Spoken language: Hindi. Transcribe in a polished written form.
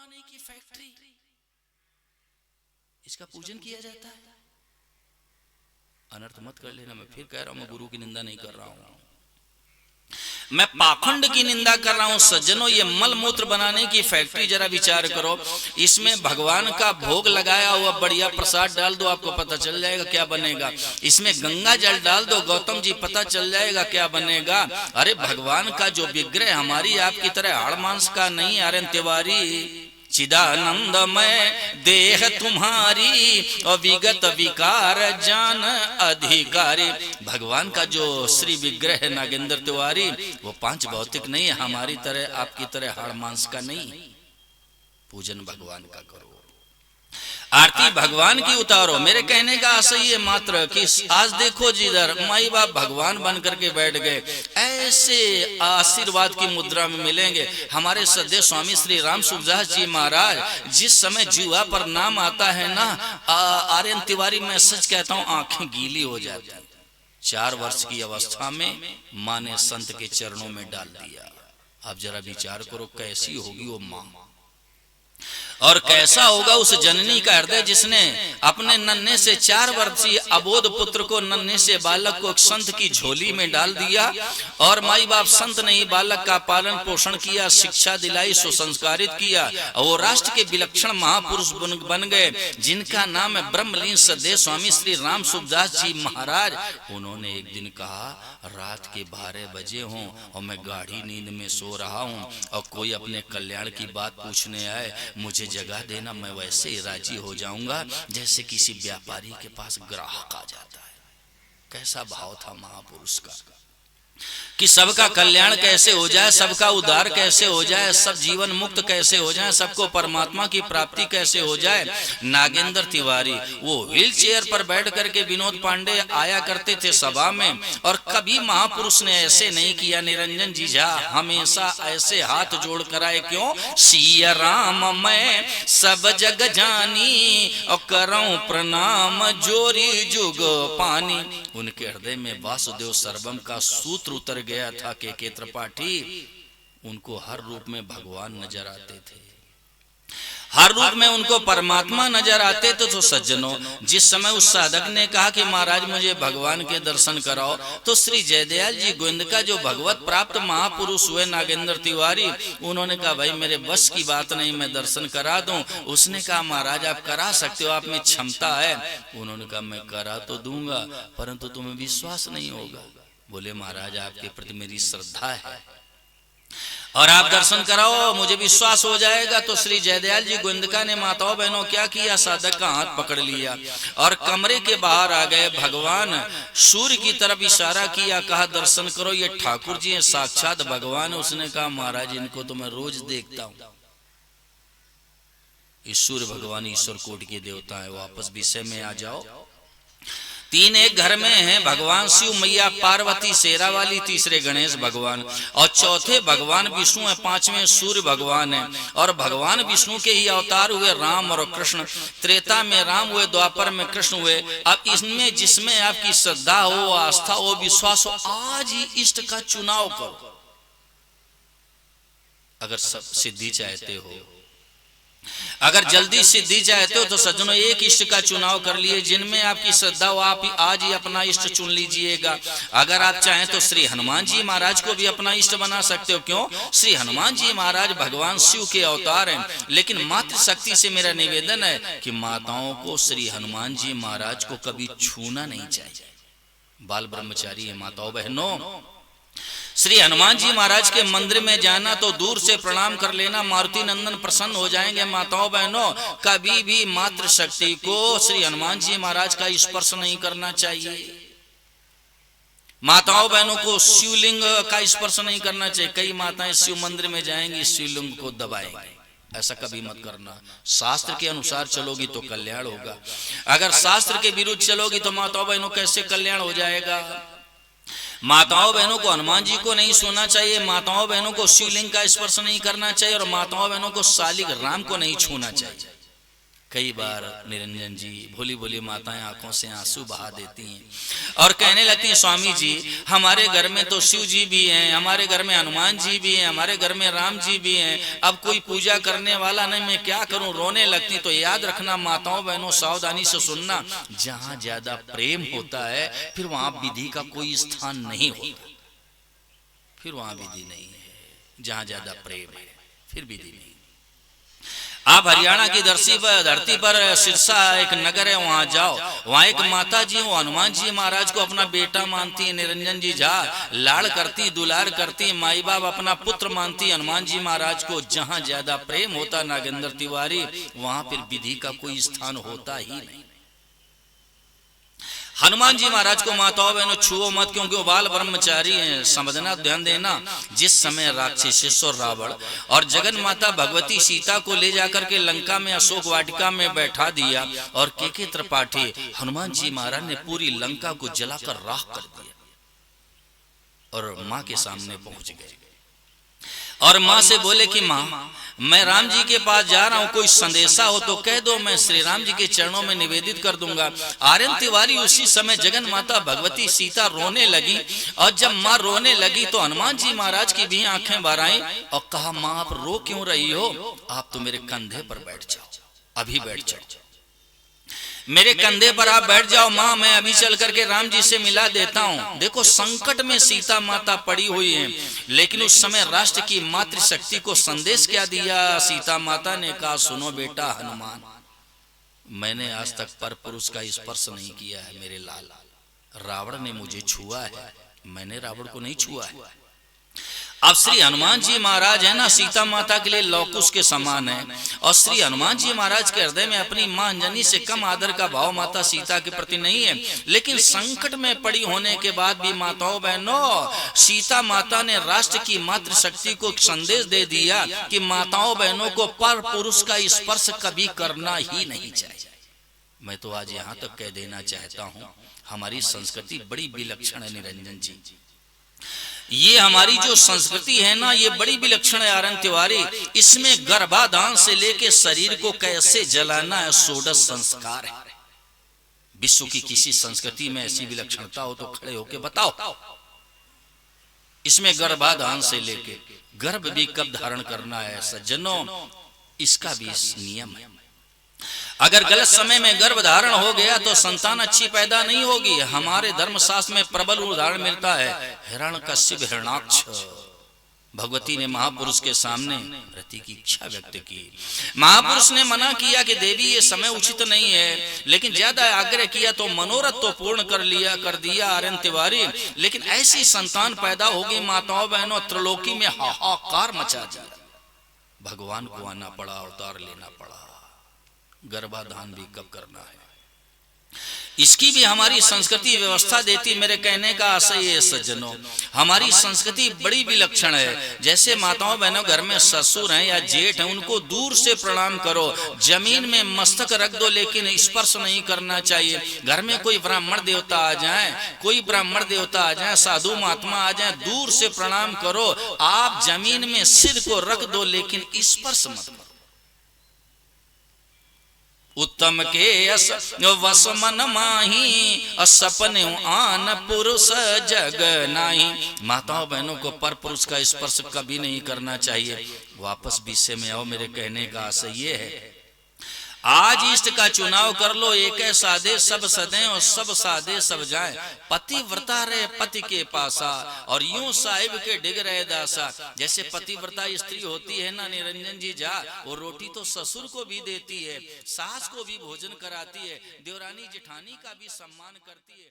बनाने की फैक्ट्री, इसका पूजन किया जाता है। अनर्थ मत कर लेना, मैं फिर कह रहा हूं, मैं गुरु की निंदा नहीं कर रहा हूं, मैं पाखंड की निंदा कर रहा हूं। सज्जनों, ये मल मूत्र बनाने की फैक्ट्री जरा विचार करो, इसमें भगवान का भोग लगाया हुआ बढ़िया प्रसाद डाल दो, आपको पता चल जाएगा क्या बनेगा। इसमें गंगा जल डाल दो गौतम जी, पता चल जाएगा क्या बनेगा। अरे भगवान का जो विग्रह हमारी आपकी तरह हाड़ मांस का नहीं, आर्यन तिवारी, चिदानंदमय देह तुम्हारी और विगत विकार जान अधिकारी। भगवान का जो श्री विग्रह है नागेंद्र तिवारी, वो पांच भौतिक नहीं है, हमारी तरह आपकी तरह हाड़ मांस का नहीं। पूजन भगवान का करो, आरती भगवान की उतारो। मेरे कहने का आशय ये मात्र कि आज देखो जिधर माई बाप भगवान बन करके बैठ गए, ऐसे आशीर्वाद की मुद्रा में मिलेंगे। हमारे सदैव स्वामी श्री राम सुखदास जी महाराज, जिस समय जुआ पर नाम आता है ना, आर्यन तिवारी, मैं सच कहता हूँ आंखें गीली हो जाती। 4 वर्ष की अवस्था में माँ ने संत के चरणों में डाल दिया। आप जरा विचार करो, कैसी होगी वो माँ, और कैसा होगा उस जननी का हृदय जिसने अपने नन्हे से 4 वर्षीय अबोध पुत्र को, नन्हे से बालक को संत की झोली में डाल दिया। और माई बाप संत ने ही बालक का पालन पोषण किया, शिक्षा दिलाई, सुसंस्कारित किया, और वो राष्ट्र के विलक्षण महापुरुष बन गए, जिनका नाम है ब्रह्मलीन सदैव स्वामी श्री राम सुखदास जी महाराज। उन्होंने एक दिन कहा, रात के 12 बजे हों और मैं गाढ़ी नींद में सो रहा हूं और कोई अपने कल्याण की बात पूछने आए, मुझे जगह देना, मैं वैसे ही राजी हो जाऊंगा जैसे किसी व्यापारी के पास ग्राहक आ जाता है। कैसा भाव था महापुरुष का कि सबका कल्याण कैसे हो जाए, सबका उद्धार कैसे हो जाए, सब जीवन मुक्त कैसे हो जाए, सबको परमात्मा की प्राप्ति कैसे हो जाए। नागेंद्र तिवारी वो व्हील चेयर पर बैठ करके, विनोद पांडे आया करते थे सभा में, और कभी महापुरुष ने ऐसे नहीं किया। निरंजन जी झा हमेशा ऐसे हाथ जोड़ कर आए, क्यों? सिया राम मैं सब जग जानी और करऊं प्रणाम जोरी जुग पानी। उनके हृदय में वासुदेव सर्वम का सूत्र उतर गया था के त्रिपाठी। उनको हर रूप में भगवान नजर आते थे, हर रूप में उनको परमात्मा नजर आते थे। तो सज्जनों, जिस समय उस साधक ने कहा कि महाराज मुझे भगवान के दर्शन कराओ, तो श्री जयदयाल जी गोविंद का जो भगवत प्राप्त महापुरुष हुए नागेंद्र तिवारी, उन्होंने कहा भाई मेरे बस की बात नहीं, मैं दर्शन करा दूं। उसने कहा महाराज आप करा सकते हो, आप में क्षमता है। उन्होंने कहा मैं करा तो दूंगा, परंतु तुम्हें विश्वास नहीं होगा। बोले महाराज आपके प्रति मेरी श्रद्धा है और आप दर्शन कराओ, मुझे विश्वास हो जाएगा। तो श्री जयदयाल जी गोविंदका ने माताओं बहनों क्या किया, साधक का हाथ पकड़ लिया और कमरे के बाहर आ गए। भगवान सूर्य की तरफ इशारा किया, कहा दर्शन करो, ये ठाकुर जी हैं, साक्षात भगवान। उसने कहा महाराज इनको तो मैं रोज देखता हूं। ईश्वर भगवान ईश्वर कोटि के देवता है। वापस विषय में आ जाओ। 3 एक घर में हैं, भगवान शिव, मैया पार्वती शेरा वाली, तीसरे गणेश भगवान और चौथे भगवान विष्णु है, 5वें सूर्य भगवान है। और भगवान विष्णु के ही अवतार हुए राम और कृष्ण। त्रेता में राम हुए, द्वापर में कृष्ण हुए। अब इसमें जिसमें आपकी श्रद्धा हो, आस्था हो, विश्वास हो, आज ही इष्ट का चुनाव करो। अगर सिद्धि चाहते हो, अगर जल्दी सिद्धि चाहते हो, तो सज्जनों एक इष्ट का चुनाव कर लिए, जिनमें आपकी श्रद्धा हो, आप आज ही अपना इष्ट चुन लीजिएगा। अगर आप चाहें तो श्री हनुमान जी महाराज को भी अपना इष्ट बना सकते हो। क्यों? श्री हनुमान जी महाराज भगवान शिव के अवतार हैं। लेकिन मातृशक्ति से मेरा निवेदन है कि माताओं को श्री हनुमान जी महाराज को कभी छूना नहीं चाहिए। बाल ब्रह्मचारी है माताओं बहनों, श्री हनुमान जी महाराज के मंदिर में जाना तो दूर से प्रणाम कर लेना, मारुति नंदन प्रसन्न हो जाएंगे। माताओं बहनों, कभी भी मातृशक्ति को श्री हनुमान जी महाराज का स्पर्श नहीं करना चाहिए। माताओं बहनों को शिवलिंग का स्पर्श नहीं करना चाहिए। कई माताएं शिव मंदिर में जाएंगी, शिवलिंग को दबाएंगी, ऐसा कभी मत करना। शास्त्र के अनुसार चलोगी तो कल्याण होगा। अगर शास्त्र के विरुद्ध चलोगी तो माताओं बहनों कैसे कल्याण हो जाएगा। माताओं बहनों को हनुमान जी को नहीं छूना चाहिए, माताओं बहनों को शिवलिंग का स्पर्श नहीं करना चाहिए, और माताओं बहनों को शालिग राम को नहीं छूना चाहिए। कई बार निरंजन जी भोली भोली माताएं आंखों से आंसू बहा देती हैं और कहने लगती हैं, स्वामी जी हमारे घर में तो शिव जी भी हैं, हमारे घर में हनुमान जी भी हैं, हमारे घर में राम जी भी हैं, अब कोई पूजा करने वाला नहीं, मैं क्या करूं। रोने लगती। तो याद रखना माताओं बहनों, सावधानी से सुनना, जहां ज्यादा प्रेम होता है फिर वहां विधि का कोई स्थान नहीं होता, फिर वहां विधि नहीं है। जहां ज्यादा प्रेम है फिर विधि नहीं। आप हरियाणा की धरती पर सिरसा एक नगर है, वहां जाओ, वहां एक माता जी वो हनुमान जी महाराज को अपना बेटा मानती है, निरंजन जी झा, लाड़ करती दुलार करती, माई बाप अपना पुत्र मानती हनुमान जी महाराज को। जहां ज्यादा प्रेम होता नागेंद्र तिवारी, वहां फिर विधि का कोई स्थान होता ही नहीं। हनुमान जी महाराज को माताओं बहनों छुओ मत, क्योंकि वो बाल ब्रह्मचारी हैं। समझना, ध्यान देना, जिस समय राक्षसेश्वर रावण और जगन माता भगवती सीता को ले जाकर के लंका में अशोक वाटिका में बैठा दिया और के त्रिपाठी हनुमान जी महाराज ने पूरी लंका को जलाकर राख कर दिया और माँ के सामने पहुंच गए और माँ से बोले कि माँ मैं राम जी के पास जा रहा हूं, कोई संदेशा हो तो कह दो, मैं श्री राम जी के चरणों में निवेदित कर दूंगा। आर्यन तिवारी उसी समय जगन माता भगवती सीता रोने लगी और जब माँ रोने लगी तो हनुमान जी महाराज की भी आंखें भर आईं और कहा, माँ आप रो क्यों रही हो, आप तो मेरे कंधे पर बैठ जाओ, अभी बैठ जाओ, मेरे कंधे पर आप बैठ जाओ माँ, मैं अभी चल करके राम जी से मिला देता हूँ। देखो संकट में सीता माता पड़ी हुई है, लेकिन उस समय राष्ट्र की मातृशक्ति को संदेश क्या दिया। सीता माता ने कहा, सुनो बेटा हनुमान, मैंने आज तक पर पुरुष का स्पर्श नहीं किया है मेरे लाल, रावण ने मुझे छुआ है, मैंने रावण को नहीं छुआ है। अब श्री हनुमान जी महाराज है ना, सीता माता के लिए लौकुश के समान है और श्री हनुमान जी महाराज के हृदय में अपनी मां अंजनी से कम आदर का भाव माता सीता के प्रति नहीं है। लेकिन संकट में पड़ी होने के बाद भी माताओं बहनों, सीता माता ने राष्ट्र की मातृशक्ति को संदेश दे दिया कि माताओं बहनों को पर पुरुष का स्पर्श कभी करना ही नहीं चाहिए। मैं तो आज यहाँ तक कह देना चाहता हूँ, हमारी संस्कृति बड़ी विलक्षण है निरंजन जी। ये हमारी जो संस्कृति है ना, ये बड़ी विलक्षण है आर्यन तिवारी। इसमें गर्भाधान से लेके शरीर को कैसे जलाना है, षोडश संस्कार है। विश्व की किसी संस्कृति में ऐसी विलक्षणता हो तो खड़े होके बताओ। इसमें गर्भाधान से लेके गर्भ भी कब धारण करना है सज्जनों, इसका भी नियम है। अगर गलत समय में गर्भ धारण हो गया तो संतान अच्छी पैदा नहीं होगी। हमारे धर्मशास्त्र में प्रबल उदाहरण मिलता है, हिरण्यकश्यप हिरण्याक्ष। भगवती ने महापुरुष के सामने रति की इच्छा व्यक्त की। महापुरुष ने मना किया कि देवी ये समय उचित नहीं है, लेकिन ज्यादा आग्रह किया तो मनोरथ तो पूर्ण कर दिया आर्यन तिवारी। लेकिन ऐसी संतान पैदा होगी माताओं बहनों, त्रिलोकी में हाहाकार मचा दिया। भगवान को आना पड़ा, अवतार लेना पड़ा। गर्भाधान भी कब करना है, इसकी भी हमारी संस्कृति व्यवस्था देती। मेरे कहने का आशय है सज्जनों, हमारी संस्कृति बड़ी विलक्षण है। जैसे माताओं बहनों घर में ससुर हैं या जेठ हैं, उनको दूर से प्रणाम करो, जमीन में मस्तक रख दो, लेकिन स्पर्श नहीं करना चाहिए। घर में कोई ब्राह्मण देवता आ जाए, कोई ब्राह्मण देवता आ जाए, साधु महात्मा आ जाए, दूर से प्रणाम करो। आप जमीन में सिर को रख दो, लेकिन स्पर्श मत करो। उत्तम के वस मन माही, सपने आन पुरुष जग नाही। माताओं बहनों को पर पुरुष का स्पर्श कभी नहीं करना चाहिए। वापस विषय में आओ, मेरे कहने का आशय ये है, आज इष्ट का चुनाव कर लो, एक है साधे सब सदें और सब साधे सब जाए। पतिव्रता रहे पति के पासा और यूं साहिब के डिग रहे दासा। जैसे पतिव्रता स्त्री होती है ना निरंजन जी झा, वो रोटी तो ससुर को भी देती है, सास को भी भोजन कराती है, देवरानी जेठानी का भी सम्मान करती है।